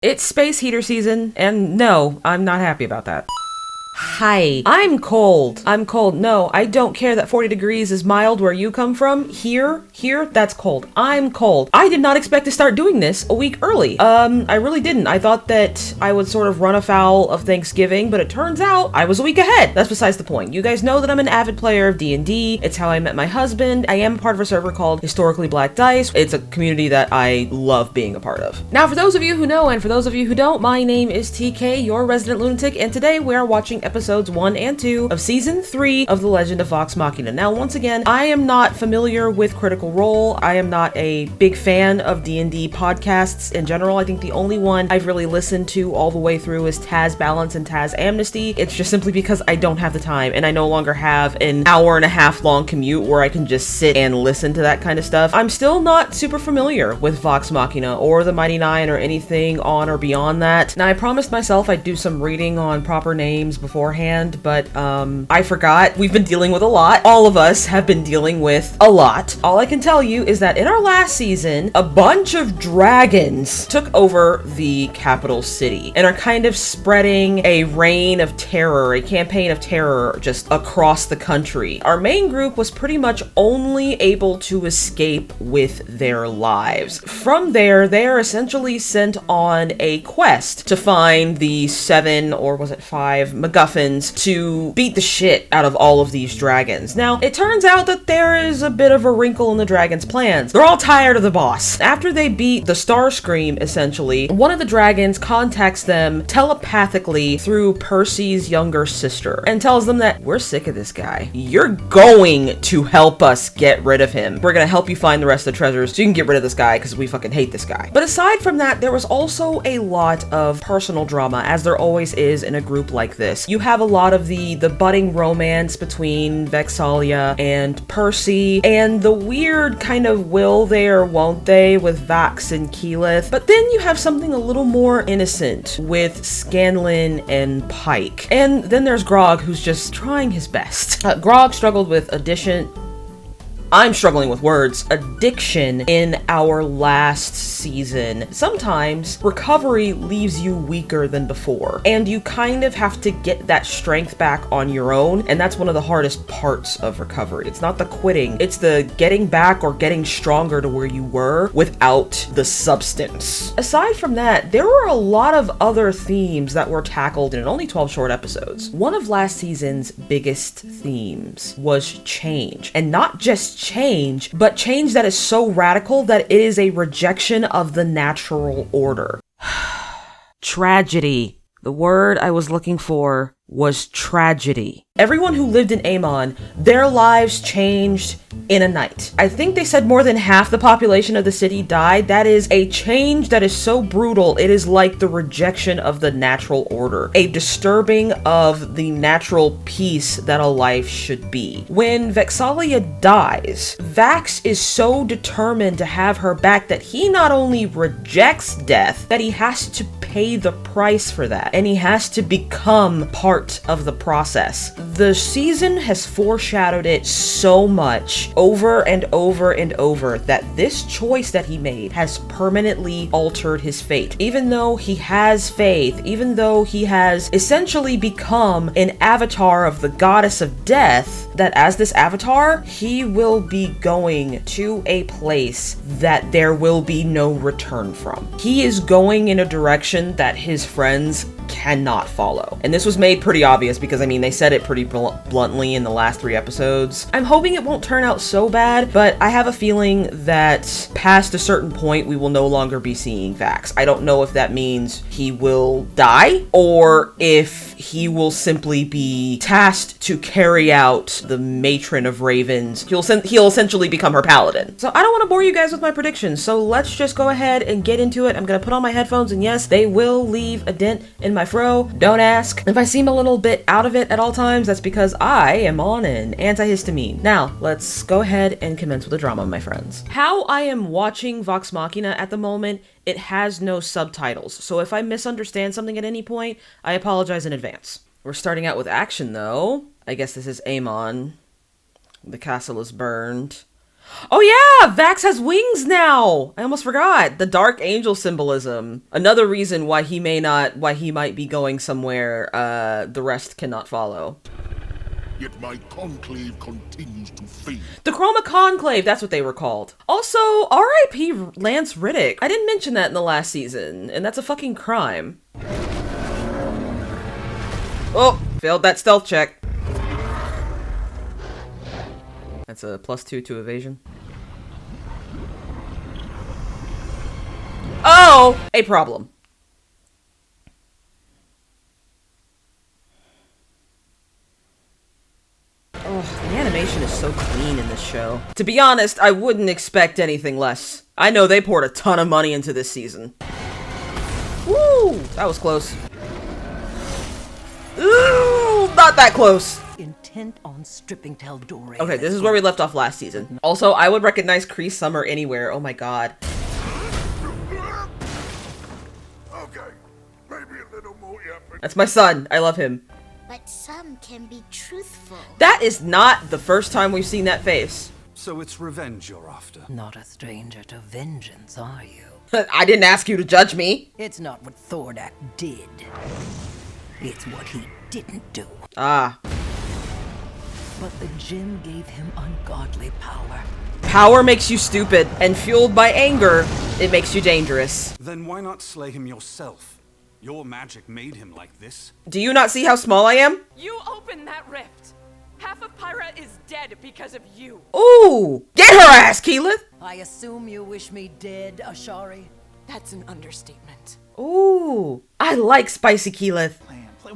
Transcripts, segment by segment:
It's space heater season, and no, I'm not happy about that. Hi. I'm cold. No, I don't care that 40 degrees is mild where you come from. Here, that's cold. I'm cold. I did not expect to start doing this a week early. I really didn't. I thought that I would sort of run afoul of Thanksgiving, but it turns out I was a week ahead. That's besides the point. You guys know that I'm an avid player of D&D. It's how I met my husband. I am part of a server called Historically Black Dice. It's a community that I love being a part of. Now, for those of you who know, and for those of you who don't, my name is TK, your resident lunatic, and today we are watching episodes 1 and 2 of season 3 of The Legend of Vox Machina. Now, once again, I am not familiar with Critical Role. I am not a big fan of D&D podcasts in general. I think the only one I've really listened to all the way through is Taz Balance and Taz Amnesty. It's just simply because I don't have the time, and I no longer have an hour and a half long commute where I can just sit and listen to that kind of stuff. I'm still not super familiar with Vox Machina or the Mighty Nine or anything on or beyond that. Now, I promised myself I'd do some reading on proper names beforehand, but I forgot. We've been dealing with a lot. All of us have been dealing with a lot. All I can tell you is that in our last season, a bunch of dragons took over the capital city and are kind of spreading a reign of terror, a campaign of terror just across the country. Our main group was pretty much only able to escape with their lives. From there, they are essentially sent on a quest to find the 7, or was it 5, MacGuffins to beat the shit out of all of these dragons. Now, it turns out that there is a bit of a wrinkle in the dragons' plans. They're all tired of the boss. After they beat the Starscream, essentially, one of the dragons contacts them telepathically through Percy's younger sister and tells them that we're sick of this guy. You're going to help us get rid of him. We're gonna help you find the rest of the treasures so you can get rid of this guy because we fucking hate this guy. But aside from that, there was also a lot of personal drama, as there always is in a group like this. You have a lot of the budding romance between Vexalia and Percy, and the weird kind of will they or won't they with Vax and Keyleth. But then you have something a little more innocent with Scanlan and Pike. And then there's Grog, who's just trying his best. Grog struggled with I'm struggling with words. Addiction in our last season. Sometimes recovery leaves you weaker than before, and you kind of have to get that strength back on your own, and that's one of the hardest parts of recovery. It's not the quitting, it's the getting back or getting stronger to where you were without the substance. Aside from that, there were a lot of other themes that were tackled in only 12 short episodes. One of last season's biggest themes was change, and not just change, but change that is so radical that it is a rejection of the natural order. Tragedy. The word I was looking for was tragedy. Everyone who lived in Amon, their lives changed in a night. I think they said more than half the population of the city died. That is a change that is so brutal. It is like the rejection of the natural order, a disturbing of the natural peace that a life should be. When Vexalia dies, Vax is so determined to have her back that he not only rejects death, that he has to pay the price for that, and he has to become part of the process. The season has foreshadowed it so much over and over and over that this choice that he made has permanently altered his fate. Even though he has faith, even though he has essentially become an avatar of the goddess of death, that as this avatar, he will be going to a place that there will be no return from. He is going in a direction that his friends cannot follow. And this was made pretty obvious because, I mean, they said it pretty bluntly in the last 3 episodes. I'm hoping it won't turn out so bad, but I have a feeling that past a certain point, we will no longer be seeing Vax. I don't know if that means he will die or if he will simply be tasked to carry out the matron of ravens. He'll essentially become her paladin. So I don't want to bore you guys with my predictions, so let's just go ahead and get into it. I'm gonna put on my headphones, and yes, they will leave a dent in my fro. Don't ask. If I seem a little bit out of it at all times, that's because I am on an antihistamine. Now, let's go ahead and commence with the drama, my friends. How I am watching Vox Machina at the moment, it has no subtitles, so if I misunderstand something at any point, I apologize in advance. We're starting out with action, though. I guess this is Amon. The castle is burned. Oh yeah, Vax has wings now. I almost forgot. The dark angel symbolism. Another reason why he might be going somewhere the rest cannot follow. Yet my conclave continues to fade. The Chroma Conclave, that's what they were called. Also, R.I.P. Lance Riddick. I didn't mention that in the last season, and that's a fucking crime. Oh, failed that stealth check. That's a +2 to evasion. Oh, a problem. Oh, the animation is so clean in this show. To be honest, I wouldn't expect anything less. I know they poured a ton of money into this season. Woo! That was close. Ooh, not that close. Intent on stripping Taldore. Okay, this is where we left off last season. Also, I would recognize Kree Summer anywhere. Oh my god. Okay, maybe a little more effort. That's my son. I love him. But some can be truthful. That is not the first time we've seen that face. So it's revenge you're after. Not a stranger to vengeance, are you? I didn't ask you to judge me. It's not what Thordak did. It's what he didn't do. Ah. But the gem gave him ungodly power. Power makes you stupid, and fueled by anger, it makes you dangerous. Then why not slay him yourself? Your magic made him like this. Do you not see how small I am? You opened that rift. Half of Pyra is dead because of you. Ooh! Get her ass, Keyleth! I assume you wish me dead, Ashari? That's an understatement. Ooh. I like spicy Keyleth.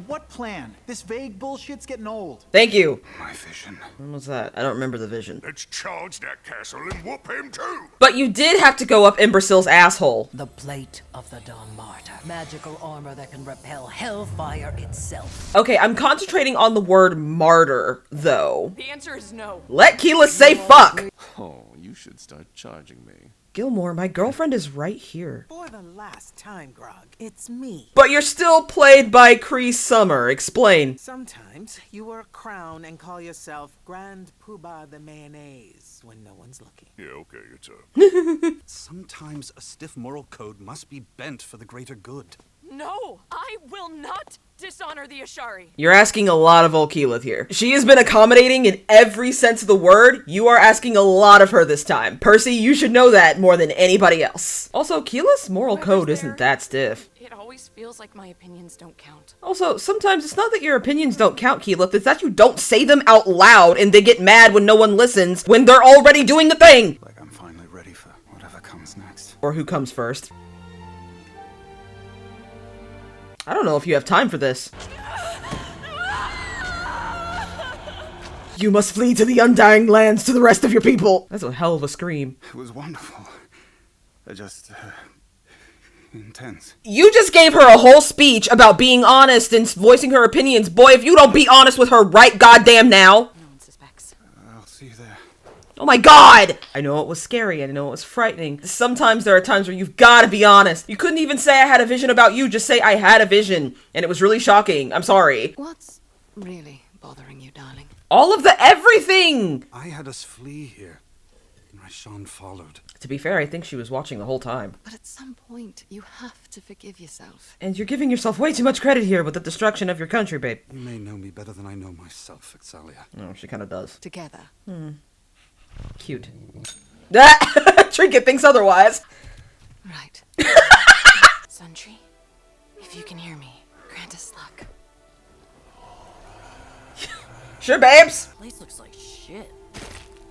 What plan? This vague bullshit's getting old. Thank you. My vision. When was that? I don't remember the vision. Let's charge that castle and whoop him too. But you did have to go up Imbecille's asshole. The plate of the Dawn Martyr. Magical armor that can repel hellfire itself. Okay, I'm concentrating on the word martyr, though. The answer is no. Let Keyleth say fuck! Oh, you should start charging me. Gilmore, my girlfriend is right here. For the last time, Grog, it's me. But you're still played by Kree Summer. Explain. Sometimes you wear a crown and call yourself Grand Poobah the Mayonnaise when no one's looking. Yeah, okay, it's a... Sometimes a stiff moral code must be bent for the greater good. No, I will not dishonor the Ashari. You're asking a lot of old Keyleth here. She has been accommodating in every sense of the word. You are asking a lot of her this time. Percy, you should know that more than anybody else. Also, Keyleth's moral code isn't that stiff. It always feels like my opinions don't count. Also, sometimes it's not that your opinions don't count, Keyleth, it's that you don't say them out loud and they get mad when no one listens when they're already doing the thing! Like I'm finally ready for whatever comes next. Or who comes first. I don't know if you have time for this. You must flee to the Undying Lands to the rest of your people! That's a hell of a scream. It was wonderful. Just intense. You just gave her a whole speech about being honest and voicing her opinions. Boy, if you don't be honest with her right goddamn now. No one suspects. I'll see you there. Oh my god! I know it was scary and I know it was frightening. Sometimes there are times where you've gotta be honest. You couldn't even say I had a vision about you, just say I had a vision. And it was really shocking. I'm sorry. What's really bothering you, darling? All of the everything! I had us flee here. Raishan followed. To be fair, I think she was watching the whole time. But at some point, you have to forgive yourself. And you're giving yourself way too much credit here with the destruction of your country, babe. You may know me better than I know myself, Ixalia. Oh, she kinda does. Together. Cute. Trinket thinks otherwise. Right. Suntree, if you can hear me, grant us luck. Sure, babes. Place looks like shit.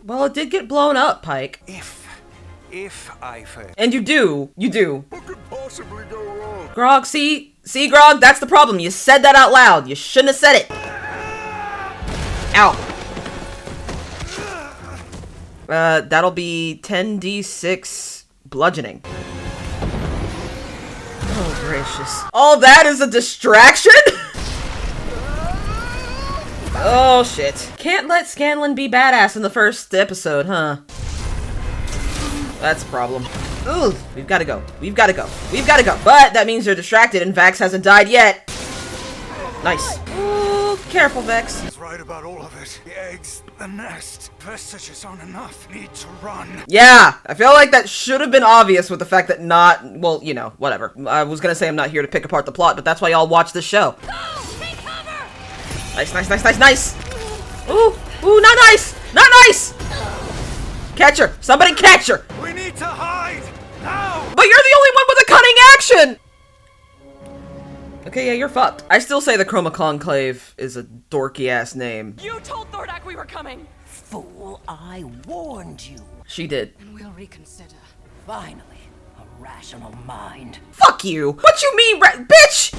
Well, it did get blown up, Pike. If I fail. And you do. What could possibly go wrong? Grog, see, Grog, that's the problem. You said that out loud. You shouldn't have said it. Ow. That'll be 10d6 bludgeoning. Oh, gracious. All that is a distraction? Oh, shit. Can't let Scanlan be badass in the first episode, huh? That's a problem. Ooh, we've gotta go. But that means they're distracted and Vax hasn't died yet. Nice. Careful, Vex. He's right about all of it. The eggs, the nest. Vestiges aren't enough. Need to run. Yeah, I feel like that should have been obvious with the fact that not, well, you know, whatever. I was gonna say I'm not here to pick apart the plot, but that's why y'all watch this show. Take cover! Nice, nice, nice, nice, nice. Ooh, ooh, not nice, not nice. Catch her, somebody catch her. We need to hide now. But you're the only one with a cunning action. Okay, yeah, you're fucked. I still say the Chroma Conclave is a dorky ass name. You told Thordak we were coming! Fool, I warned you. She did. And we'll reconsider. Finally, a rational mind. Fuck you. What you mean, bitch?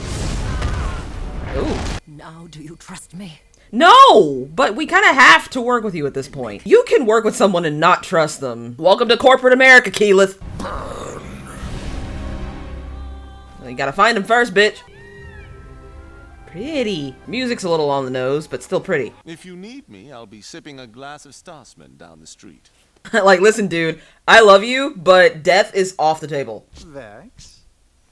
Ooh. Now do you trust me? No, but we kind of have to work with you at this point. You can work with someone and not trust them. Welcome to corporate America, Keyleth. Well, you gotta find him first, bitch. Pretty. Music's a little on the nose, but still pretty. If you need me, I'll be sipping a glass of Stassman down the street. Like, listen, dude, I love you, but death is off the table. Vex,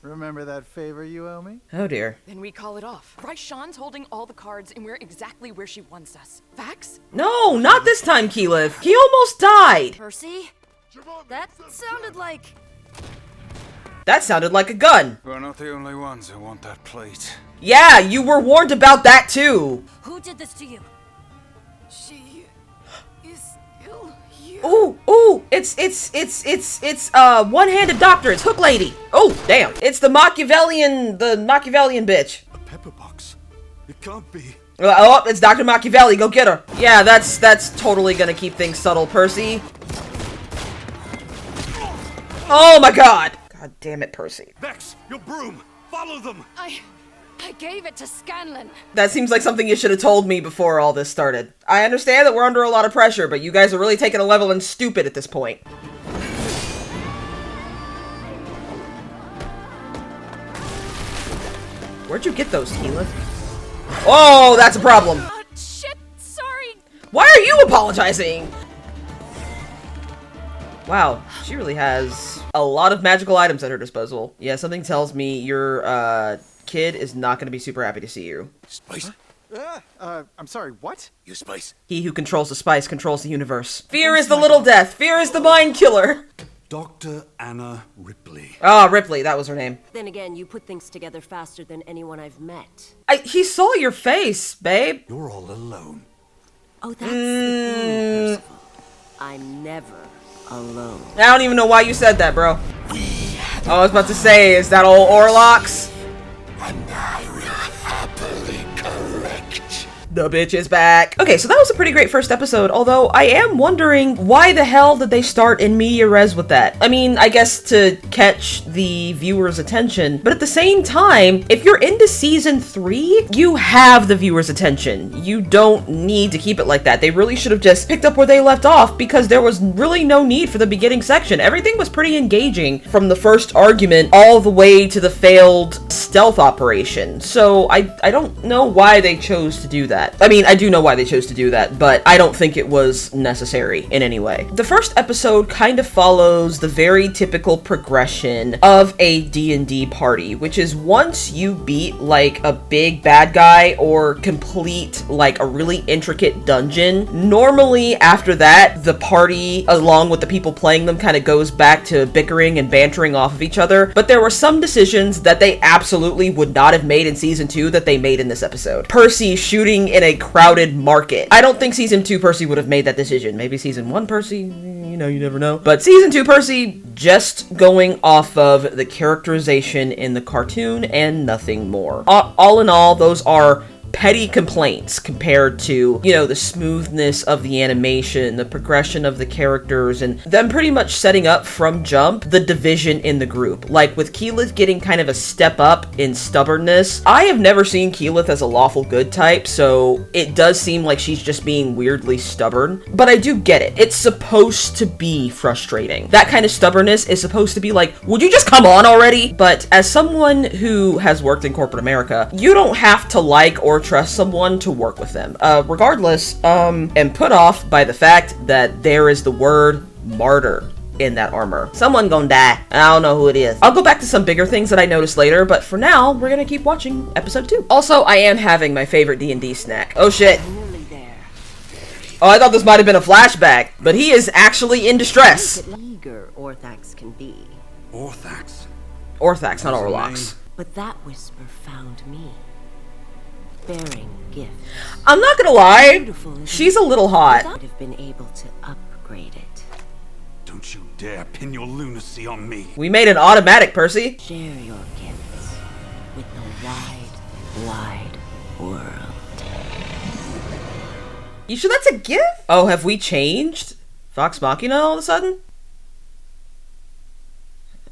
remember that favor you owe me? Oh, dear. Then we call it off. Raishan's holding all the cards and we're exactly where she wants us. Vax? No, not this time, Keyleth. He almost died. Percy? That sounded like... That sounded like a gun. We're not the only ones who want that plate. Yeah, you were warned about that, too. Who did this to you? She... is still here. Ooh, ooh, it's one-handed doctor. It's Hook Lady. Oh, damn. It's the Machiavellian bitch. A pepper box? It can't be. Oh, it's Dr. Machiavelli. Go get her. Yeah, that's totally gonna keep things subtle, Percy. Oh my god. God damn it, Percy. Vex, your broom! Follow them! I gave it to Scanlan. That seems like something you should have told me before all this started. I understand that we're under a lot of pressure, but you guys are really taking a level and stupid at this point. Where'd you get those, Keyleth? Oh, that's a problem. Shit, sorry. Why are you apologizing? Wow, she really has a lot of magical items at her disposal. Yeah, something tells me your kid is not going to be super happy to see you. Spice? I'm sorry, what? You spice? He who controls the spice controls the universe. Fear is the little death. Fear is the mind killer. Dr. Anna Ripley. Ah, Ripley, that was her name. Then again, you put things together faster than anyone I've met. He saw your face, babe. You're all alone. Oh, that's the thing, Percival. I'm never alone. I don't even know why you said that, bro. Oh, I was about to say, is that old Orlocks? And I will happily correct. The bitch is back. Okay, so that was a pretty great first episode, although I am wondering why the hell did they start in media res with that? I mean, I guess to catch the viewer's attention, but at the same time, if you're into season 3, you have the viewer's attention. You don't need to keep it like that. They really should have just picked up where they left off because there was really no need for the beginning section. Everything was pretty engaging from the first argument all the way to the failed stealth operation. So I don't know why they chose to do that. I mean, I do know why they chose to do that, but I don't think it was necessary in any way. The first episode kind of follows the very typical progression of a D&D party, which is once you beat like a big bad guy or complete like a really intricate dungeon, normally after that, the party, along with the people playing them, kind of goes back to bickering and bantering off of each other. But there were some decisions that they absolutely would not have made in season 2 that they made in this episode. Percy shooting in a crowded market. I don't think season 2 Percy would have made that decision. Maybe season 1 Percy, you know, you never know. But season 2 Percy, just going off of the characterization in the cartoon and nothing more. All in all, those are petty complaints compared to, you know, the smoothness of the animation, the progression of the characters, and them pretty much setting up from jump the division in the group. Like with Keyleth getting kind of a step up in stubbornness. I have never seen Keyleth as a lawful good type, so it does seem like she's just being weirdly stubborn. But I do get it. It's supposed to be frustrating. That kind of stubbornness is supposed to be like, would you just come on already? But as someone who has worked in corporate America, you don't have to like or trust someone to work with them. Regardless, am put off by the fact that there is the word martyr in that armor. Someone gonna die. I don't know who it is. I'll go back to some bigger things that I noticed later, but for now, we're gonna keep watching episode 2. Also, I am having my favorite D&D snack. Oh shit. Nearly there. Oh, I thought this might have been a flashback, but he is actually in distress. Eager Orthax can be. Orthax. Orthax, not Orlox. But that whisper found me. Bearing gifts. I'm not gonna lie, Beautiful, isn't she's it? a little hot. I'd have been able to upgrade it. Don't you dare pin your lunacy on me. We made an automatic, Percy. Share your gifts with the wide, wide world. You sure that's a gift? Oh, have we changed? Vox Machina all of a sudden?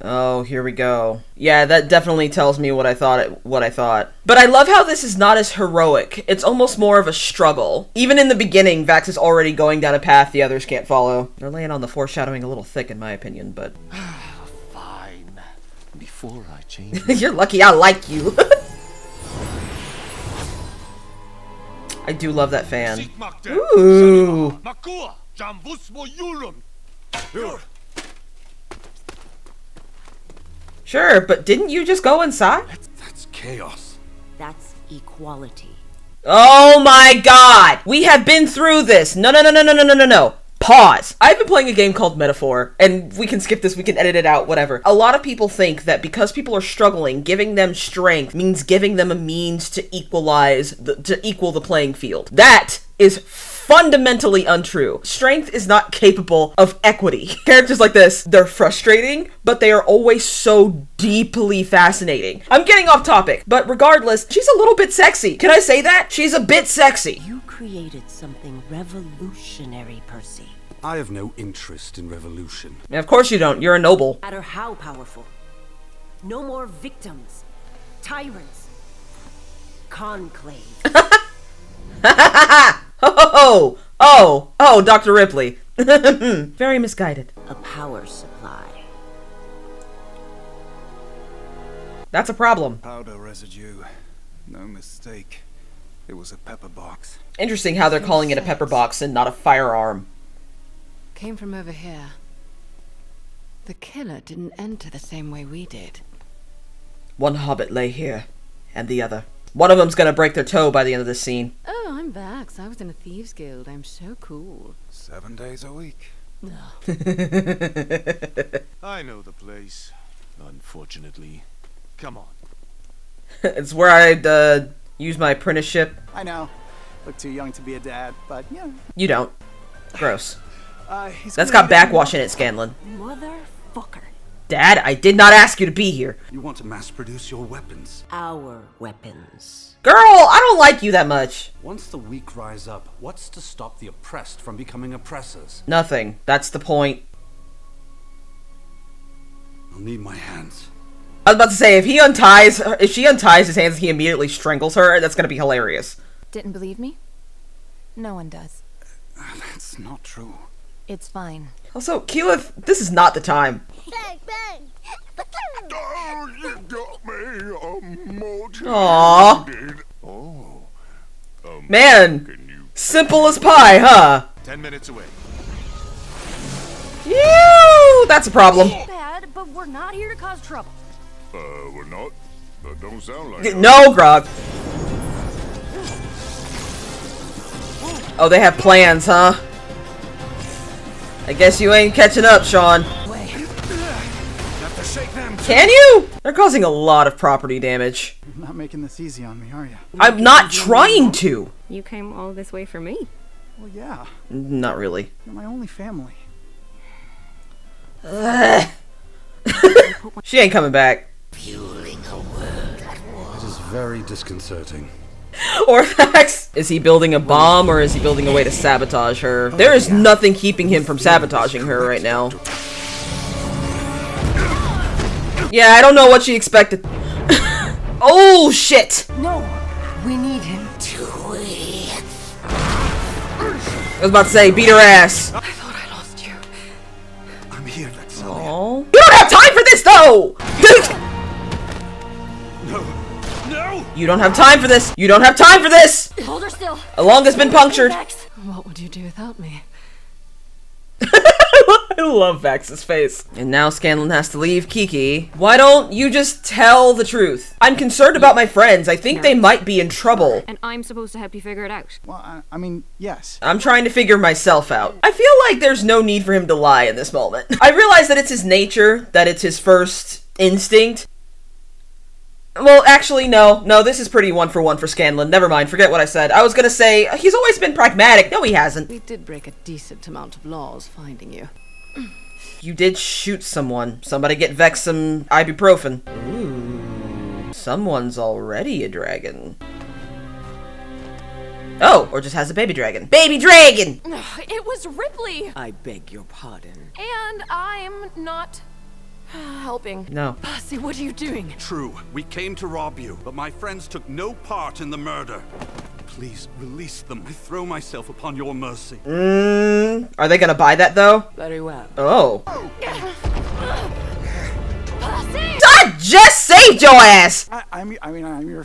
Oh, here we go. Yeah, that definitely tells me what I thought. But I love how this is not as heroic. It's almost more of a struggle. Even in the beginning, Vax is already going down a path the others can't follow. They're laying on the foreshadowing a little thick, in my opinion, but... Fine. Before I change... You're lucky I like you. I do love that fan. Ooh. Sure, but didn't you just go inside? That's chaos. That's equality. Oh my god! We have been through this! No. Pause. I've been playing a game called Metaphor, and we can skip this, we can edit it out, whatever. A lot of people think that because people are struggling, giving them strength means giving them a means to equal the playing field. That is fundamentally untrue. Strength is not capable of equity. Characters like this, they're frustrating, but they are always so deeply fascinating. I'm getting off topic, but regardless, she's a little bit sexy. Can I say that? She's a bit sexy. You created something revolutionary, Percy. I have no interest in revolution. Of course you don't. You're a noble. No matter how powerful. No more victims. Tyrants. Conclave. Oh, Dr. Ripley. Very misguided. A power supply. That's a problem. Powder residue. No mistake. It was a pepper box. Interesting how they're calling it a pepper box and not a firearm. Came from over here. The killer didn't enter the same way we did. One hobbit lay here, and the other. One of them's gonna break their toe by the end of this scene. Oh, I'm Vax. I was in a thieves guild. I'm so cool. 7 days a week. I know the place. Unfortunately. Come on. It's where I'd use my apprenticeship. I know. Look too young to be a dad, but yeah. You don't. Gross. He's That's gonna got backwash in it, Scanlan. Motherfucker. Dad, I did not ask you to be here. You want to mass produce your weapons. Our weapons. Girl, I don't like you that much. Once the weak rise up, what's to stop the oppressed from becoming oppressors? Nothing. That's the point. I'll need my hands. I was about to say, if she unties his hands, he immediately strangles her. That's gonna be hilarious. Didn't believe me? No one does. That's not true. It's fine. Also, Keyleth, this is not the time. Bang, bang. Oh, you got me motivated. Aww. Oh. Man, simple as pie, huh? 10 minutes away. Ew, that's a problem. Bad, but we're not here to cause trouble. We're not? That don't sound like No, Grog. Oh, they have plans, huh? I guess you ain't catching up, Sean. Have to shake them. Can you? They're causing a lot of property damage. You're not making this easy on me, are you? I'm not trying to. You came all this way for me. Well, yeah. Not really. You're my only family. She ain't coming back. It is very disconcerting. Orthax, is he building a bomb or is he building a way to sabotage her? There is nothing keeping him from sabotaging her right now. Yeah, I don't know what she expected. Oh, shit! No, we need him. I was about to say, beat her ass. I thought I lost you. I'm here, Vexalia. Oh. You don't have time for this, though! No! You don't have time for this! You don't have time for this! Hold her still. A lung has been punctured. What would you do without me? I love Vax's face. And now Scanlan has to leave Kiki. Why don't you just tell the truth? I'm concerned about my friends. I think they might be in trouble. And I'm supposed to help you figure it out. Well, I mean, yes. I'm trying to figure myself out. I feel like there's no need for him to lie in this moment. I realize that it's his nature, that it's his first instinct. Well, actually, no, this is pretty one for Scanlan. Never mind, forget what I said. I was gonna say, he's always been pragmatic. No, he hasn't. We did break a decent amount of laws finding you. You did shoot someone. Somebody get Vex some ibuprofen. Ooh, someone's already a dragon. Oh, or just has a baby dragon. Baby dragon! It was Ripley! I beg your pardon. And I'm not helping. No. Percy, what are you doing? True, we came to rob you, but my friends took no part in the murder. Please, release them. I throw myself upon your mercy. Are they gonna buy that, though? Very well. Oh. Percy! I just saved your ass! I'm your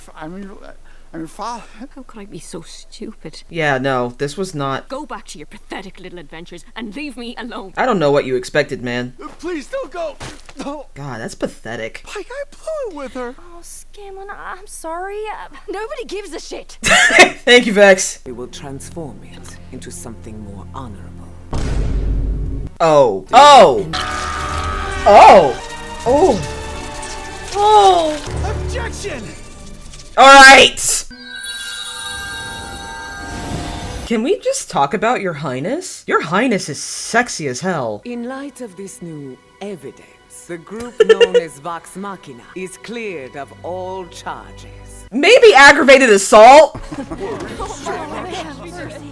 father. How could I be so stupid? Yeah, no, this was not... Go back to your pathetic little adventures and leave me alone. I don't know what you expected, man. Please don't go. No. God, that's pathetic. Like I blew it with her. Oh, Scanlan, I'm sorry. Nobody gives a shit. Thank you, Vex. We will transform it into something more honorable. Oh. Oh! Oh! Oh! Oh! Objection! Alright! Can we just talk about Your Highness? Your Highness is sexy as hell. In light of this new evidence, the group known as Vox Machina is cleared of all charges. Maybe aggravated assault?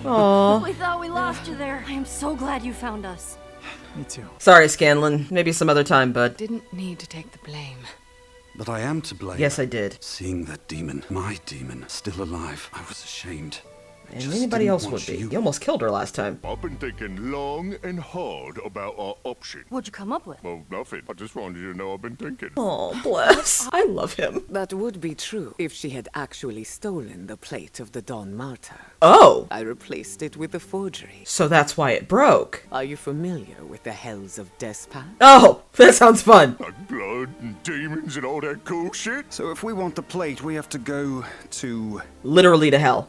Aww. We thought we lost you there. I am so glad you found us. Me too. Sorry, Scanlan. Maybe some other time, bud. Didn't need to take the blame. But I am to blame. Yes, I did. Seeing that demon, my demon, still alive, I was ashamed. And anybody else would be. You almost killed her last time. I've been thinking long and hard about our option. What'd you come up with? Well, nothing. I just wanted you to know I've been thinking. Oh, bless. I love him. That would be true if she had actually stolen the plate of the Don Martyr. Oh. I replaced it with a forgery. So that's why it broke. Are you familiar with the Hells of Despat? Oh, that sounds fun. Like blood and demons and all that cool shit? So if we want the plate, we have to go to... Literally to hell.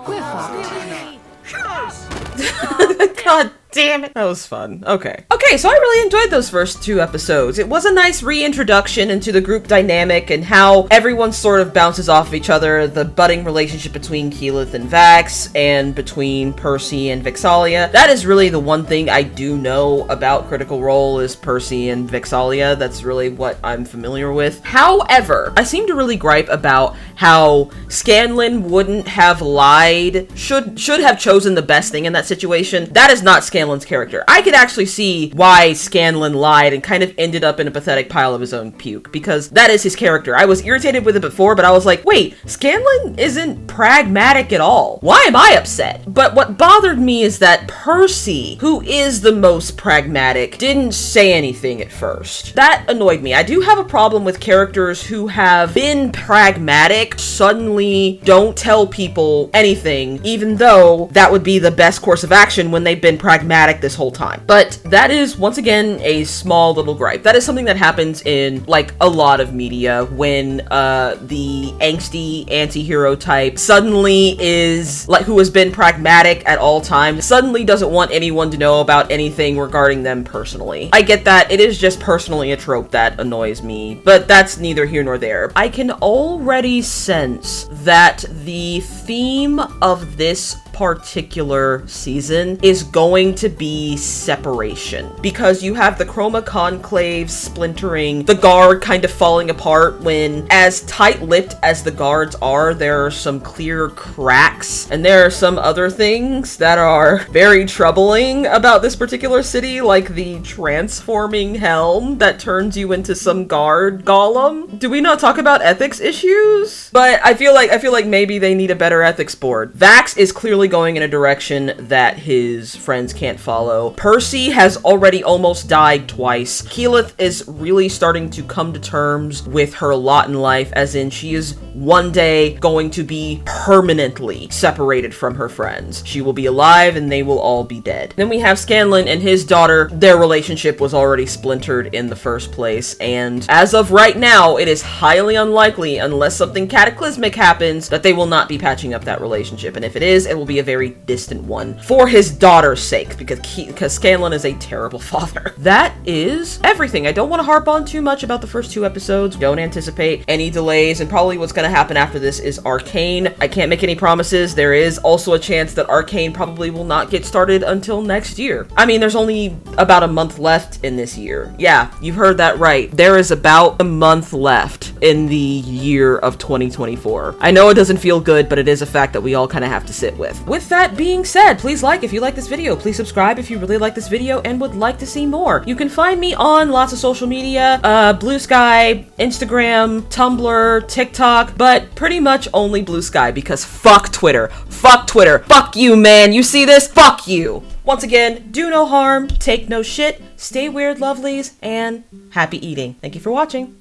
God damn it. That was fun. Okay, so I really enjoyed those first 2 episodes. It was a nice reintroduction into the group dynamic and how everyone sort of bounces off of each other, the budding relationship between Keyleth and Vax, and between Percy and Vixalia. That is really the one thing I do know about Critical Role is Percy and Vixalia. That's really what I'm familiar with. However, I seem to really gripe about how Scanlan wouldn't have lied, should have chosen the best thing in that situation. That is not Scanlan's character. I could actually see why Scanlan lied and kind of ended up in a pathetic pile of his own puke, because that is his character. I was irritated with it before, but I was like, wait, Scanlan isn't pragmatic at all. Why am I upset? But what bothered me is that Percy, who is the most pragmatic, didn't say anything at first. That annoyed me. I do have a problem with characters who have been pragmatic, suddenly don't tell people anything, even though that would be the best course of action when they've been pragmatic this whole time. But that is, once again, a small little gripe. That is something that happens in, like, a lot of media when the angsty anti-hero type suddenly is, like, who has been pragmatic at all times, suddenly doesn't want anyone to know about anything regarding them personally. I get that. It is just personally a trope that annoys me, but that's neither here nor there. I can already sense that the theme of this particular season is going to be separation, because you have the Chroma Conclave splintering, the Guard kind of falling apart when, as tight-lipped as the Guards are, there are some clear cracks, and there are some other things that are very troubling about this particular city, like the transforming helm that turns you into some Guard golem. Do we not talk about ethics issues? But I feel like maybe they need a better ethics board. Vax is clearly clearly going in a direction that his friends can't follow. Percy has already almost died twice. Keyleth is really starting to come to terms with her lot in life, as in she is one day going to be permanently separated from her friends. She will be alive and they will all be dead. Then we have Scanlan and his daughter. Their relationship was already splintered in the first place, and as of right now, it is highly unlikely, unless something cataclysmic happens, that they will not be patching up that relationship. And if it is, it will be a very distant one for his daughter's sake, because Scanlan is a terrible father. That is everything. I don't want to harp on too much about the first 2 episodes. Don't anticipate any delays, and probably what's going to happen after this is Arcane. I can't make any promises. There is also a chance that Arcane probably will not get started until next year. I mean, there's only about a month left in this year. Yeah, you've heard that right. There is about a month left in the year of 2024. I know it doesn't feel good, but it is a fact that we all kind of have to sit with. With that being said, please like if you like this video. Please subscribe if you really like this video and would like to see more. You can find me on lots of social media, Blue Sky, Instagram, Tumblr, TikTok, but pretty much only Blue Sky, because fuck Twitter. Fuck Twitter. Fuck you, man. You see this? Fuck you. Once again, do no harm, take no shit, stay weird, lovelies, and happy eating. Thank you for watching.